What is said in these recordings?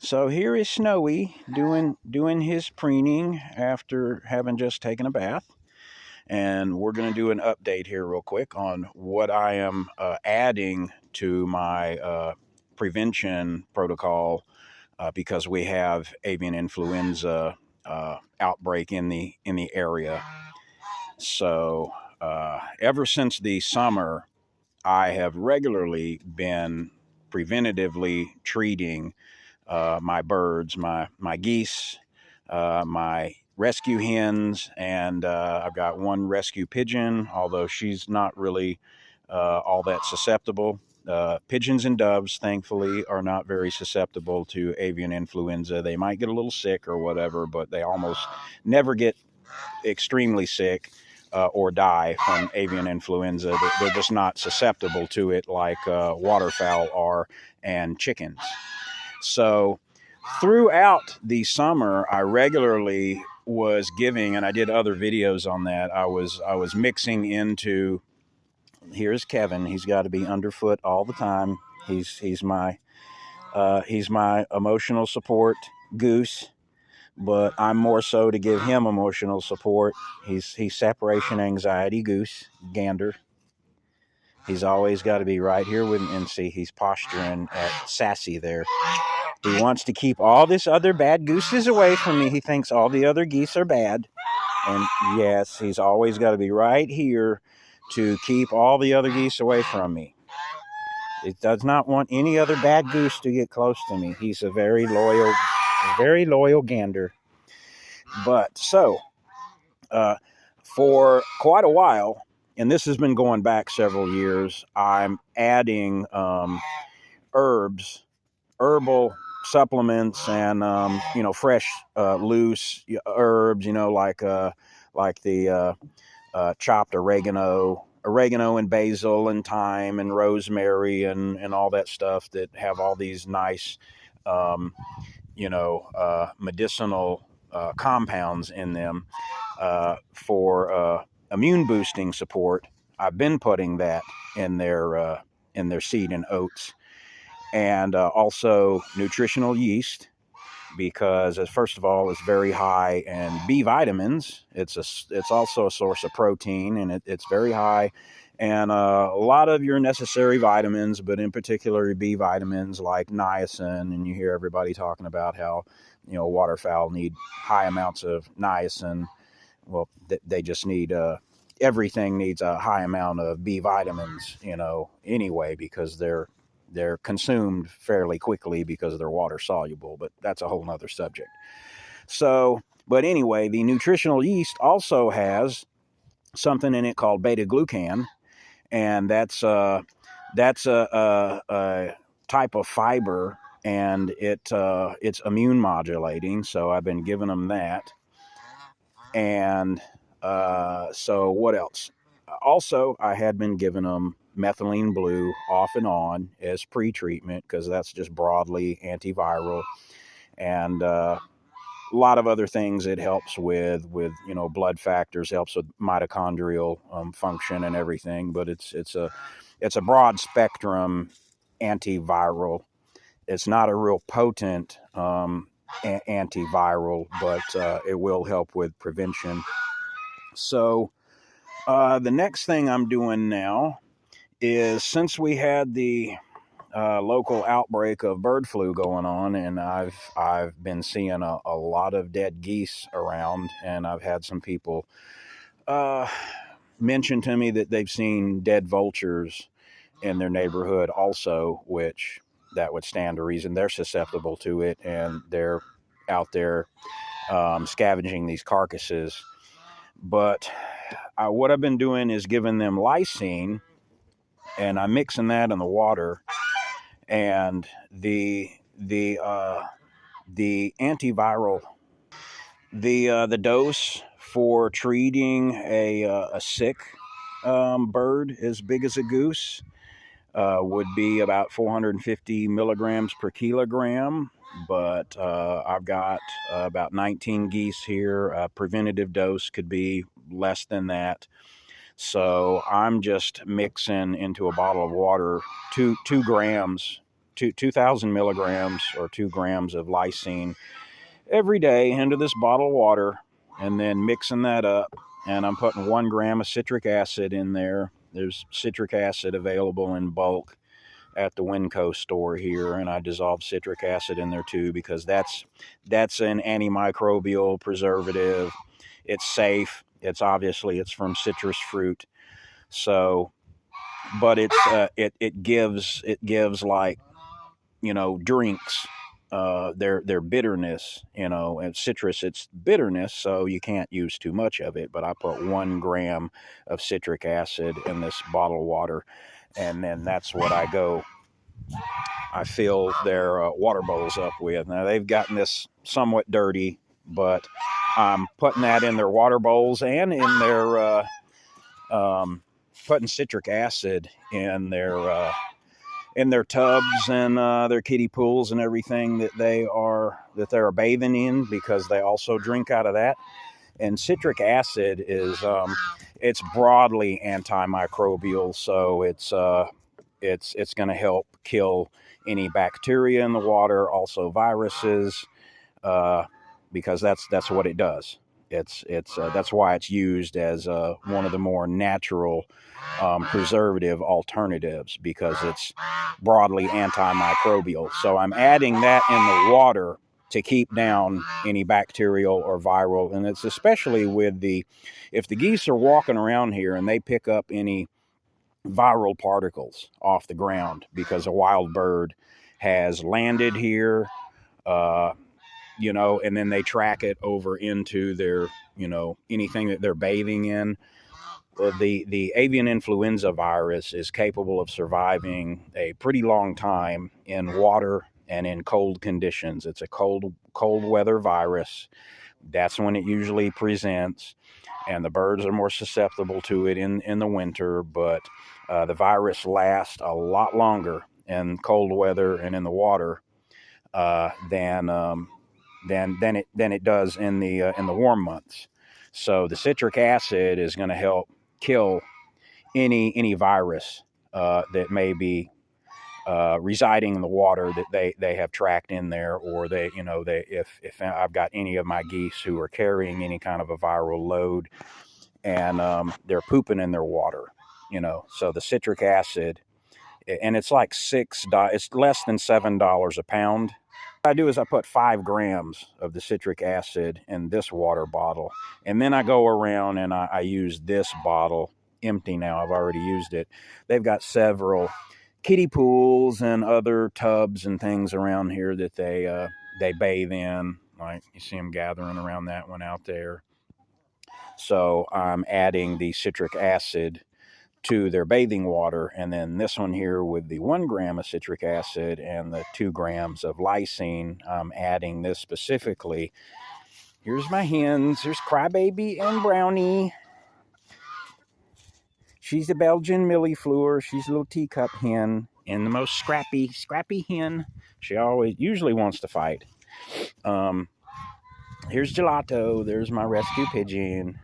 So here is Snowy doing his preening after having just taken a bath. And we're going to do an update here real quick on what I am adding to my prevention protocol because we have avian influenza outbreak in the area. So ever since the summer, I have regularly been preventatively treating my birds, my geese, my rescue hens, and I've got one rescue pigeon, although she's not really all that susceptible. Pigeons and doves, thankfully, are not very susceptible to avian influenza. They might get a little sick or whatever, but they almost never get extremely sick or die from avian influenza. They're just not susceptible to it like waterfowl are and chickens. So throughout the summer, I regularly was giving, and I did other videos on that. I was mixing into. Here's Kevin. He's got to be underfoot all the time. He's my emotional support goose, but I'm more so to give him emotional support. He's separation anxiety goose, gander. He's always got to be right here with me, and see, he's posturing at Sassy there. He wants to keep all this other bad gooses away from me. He thinks all the other geese are bad. And yes, he's always got to be right here to keep all the other geese away from me. It does not want any other bad goose to get close to me. He's a very loyal gander. But so, for quite a while, and this has been going back several years, I'm adding herbal supplements and fresh loose herbs, like the chopped oregano and basil and thyme and rosemary and all that stuff that have all these nice medicinal compounds in them for immune boosting support. I've been putting that in their seed and oats. And also nutritional yeast, because first of all, it's very high in B vitamins. It's also a source of protein, and it's very high, and a lot of your necessary vitamins, but in particular B vitamins like niacin. And you hear everybody talking about how waterfowl need high amounts of niacin. Well, they just need everything needs a high amount of B vitamins, anyway, because they're consumed fairly quickly because they're water soluble, but that's a whole nother subject. So, but anyway, the nutritional yeast also has something in it called beta-glucan, and that's a type of fiber, and it's immune modulating. So I've been giving them that. And so what else? Also, I had been giving them methylene blue off and on as pre-treatment, because that's just broadly antiviral, and a lot of other things it helps with blood factors, helps with mitochondrial function and everything. But it's a broad spectrum antiviral. It's not a real potent antiviral, but it will help with prevention. So the next thing I'm doing now is, since we had the local outbreak of bird flu going on, and I've been seeing a lot of dead geese around, and I've had some people mention to me that they've seen dead vultures in their neighborhood also, which that would stand to reason they're susceptible to it, and they're out there scavenging these carcasses. But what I've been doing is giving them lysine, and I'm mixing that in the water, and the antiviral, the dose for treating a sick bird as big as a goose would be about 450 milligrams per kilogram. But I've got about 19 geese here. A preventative dose could be less than that. So I'm just mixing into a bottle of water 2 grams 2,000 milligrams or 2 grams of lysine every day into this bottle of water, and then mixing that up. And I'm putting 1 gram of citric acid in there. There's citric acid available in bulk at the Winco store here, and I dissolve citric acid in there too, because that's an antimicrobial preservative. It's safe. It's obviously it's from citrus fruit. So, but it's it gives like, you know, drinks their bitterness, you know, and citrus, it's bitterness, so you can't use too much of it. But I put 1 gram of citric acid in this bottle of water, and then that's what I fill their water bowls up with. Now they've gotten this somewhat dirty, but I'm putting that in their water bowls and in their putting citric acid in their tubs and their kiddie pools and everything that they're bathing in, because they also drink out of that. And citric acid is it's broadly antimicrobial, so it's going to help kill any bacteria in the water, also viruses, because that's what it does. That's why it's used as one of the more natural preservative alternatives, because it's broadly antimicrobial. So I'm adding that in the water to keep down any bacterial or viral. And it's especially if the geese are walking around here and they pick up any viral particles off the ground because a wild bird has landed here, you know, and then they track it over into their, you know, anything that they're bathing in. The avian influenza virus is capable of surviving a pretty long time in water and in cold conditions. It's a cold weather virus. That's when it usually presents, and the birds are more susceptible to it in the winter. But the virus lasts a lot longer in cold weather and in the water than it does in the warm months. So the citric acid is going to help kill any virus that may be residing in the water that they have tracked in there, or if I've got any of my geese who are carrying any kind of a viral load and they're pooping in their water, you know. So the citric acid, and it's like it's less than $7 a pound. What I do is I put 5 grams of the citric acid in this water bottle, and then I go around and I use this bottle empty now. I've already used it. They've got several kiddie pools and other tubs and things around here that they bathe in. Like you see them gathering around that one out there. So I'm adding the citric acid to their bathing water, and then this one here with the 1 gram of citric acid and the 2 grams of lysine, I'm adding this specifically. Here's my hens. Here's Crybaby and Brownie. She's a Belgian millefleur. She's a little teacup hen, and the most scrappy hen. She usually wants to fight. Here's Gelato. There's my rescue pigeon.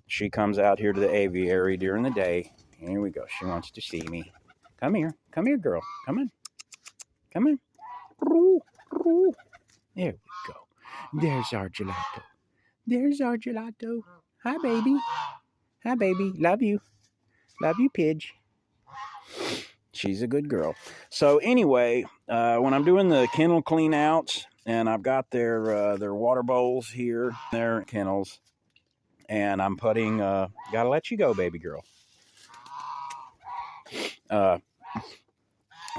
She comes out here to the aviary during the day. Here we go. She wants to see me. Come here. Come here, girl. Come on. Come on. There we go. There's our Gelato. There's our Gelato. Hi, baby. Hi, baby. Love you. Love you, Pidge. She's a good girl. So anyway, when I'm doing the kennel clean outs, and I've got their water bowls here, their kennels, and I'm putting, gotta let you go, baby girl.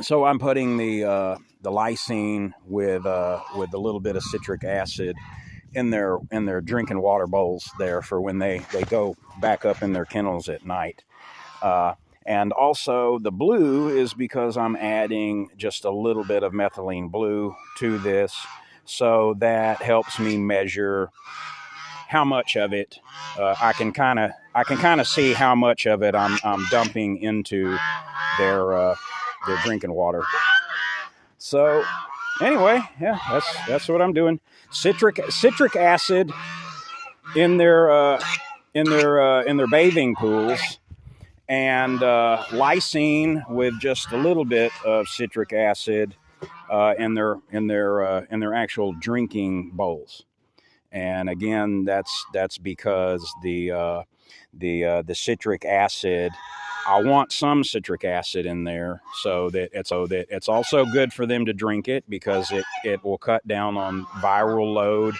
So I'm putting the lysine with a little bit of citric acid in their drinking water bowls there for when they go back up in their kennels at night. And also the blue is because I'm adding just a little bit of methylene blue to this, so that helps me measure how much of it I can kind of see how much of it I'm dumping into their drinking water. So anyway, yeah, that's what I'm doing. Citric acid in their bathing pools, and lysine with just a little bit of citric acid in their actual drinking bowls. And again, that's because the citric acid, I want some citric acid in there so that it's also good for them to drink it, because it will cut down on viral load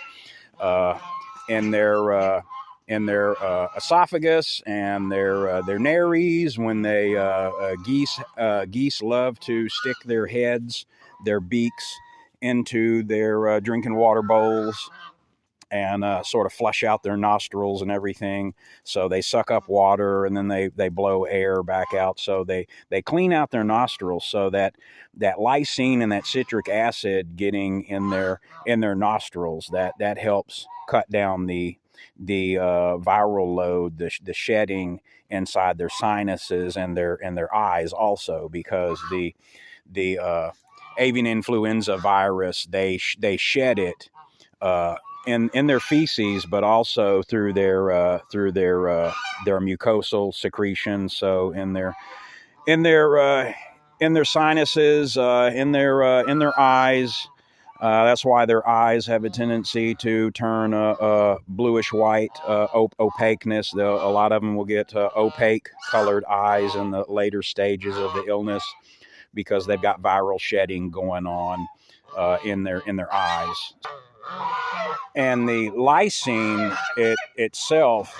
in their esophagus and their nares. When they geese love to stick their heads, their beaks into their drinking water bowls and sort of flush out their nostrils and everything. So they suck up water and then they blow air back out. So they clean out their nostrils, so that lysine and that citric acid getting in their nostrils, that helps cut down the viral load, the shedding inside their sinuses and their eyes also, because the avian influenza virus, they shed it in their feces, but also through their mucosal secretions. So in their sinuses, in their eyes. That's why their eyes have a tendency to turn bluish white, opaqueness. A lot of them will get opaque colored eyes in the later stages of the illness, because they've got viral shedding going on in their eyes. And the lysine itself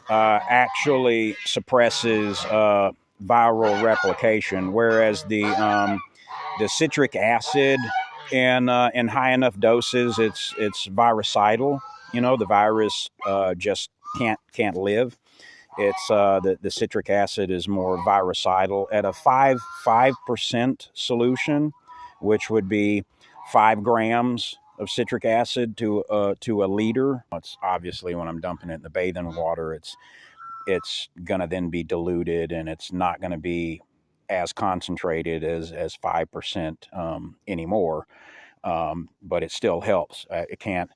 actually suppresses viral replication, whereas the citric acid in high enough doses, it's virucidal. The virus just can't live. It's the citric acid is more virucidal at a 5% solution, which would be 5 grams of citric acid to a liter. It's obviously, when I'm dumping it in the bathing water, it's gonna then be diluted, and it's not gonna be as concentrated as 5% anymore. But it still helps. It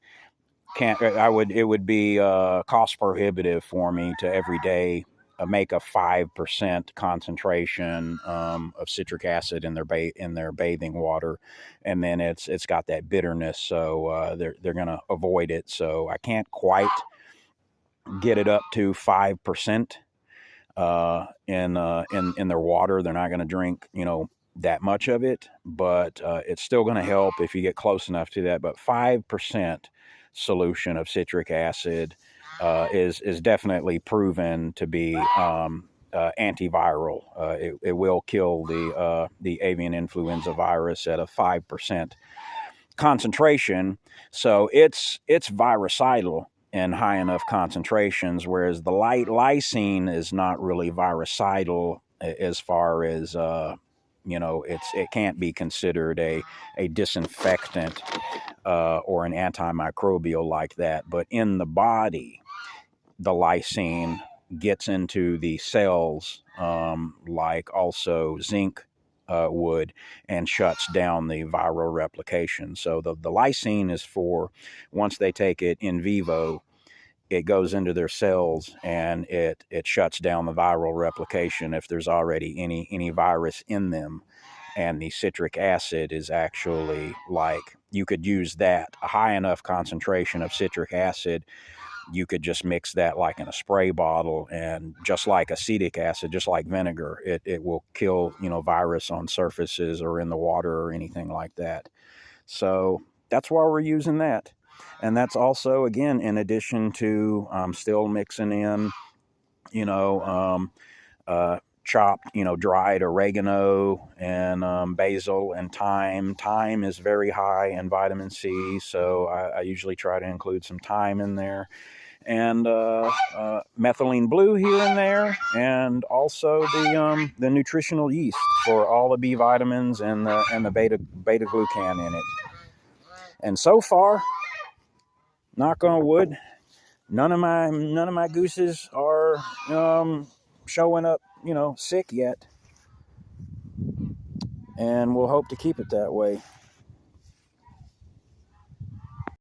would be cost prohibitive for me to every day make a 5% concentration of citric acid in their bathing water, and then it's got that bitterness, so they're gonna avoid it. So I can't quite get it up to 5% in their water. They're not gonna drink that much of it, but it's still going to help if you get close enough to that. But 5% solution of citric acid is definitely proven to be antiviral. It will kill the avian influenza virus at a 5% concentration. So it's virucidal in high enough concentrations, whereas the lysine is not really virucidal as far as it can't be considered a disinfectant or an antimicrobial like that. But in the body, the lysine gets into the cells like also zinc would, and shuts down the viral replication. So the lysine is for, once they take it in vivo, it goes into their cells and it shuts down the viral replication if there's already any virus in them. And the citric acid is actually, like, you could use that, a high enough concentration of citric acid, you could just mix that like in a spray bottle, and just like acetic acid, just like vinegar, it will kill virus on surfaces or in the water or anything like that. So that's why we're using that. And that's also, again, in addition to still mixing in, chopped, dried oregano and basil and thyme. Thyme is very high in vitamin C, so I usually try to include some thyme in there. And methylene blue here and there, and also the nutritional yeast for all the B vitamins and the beta glucan in it. And so far, knock on wood, none of my gooses are showing up, sick yet. And we'll hope to keep it that way.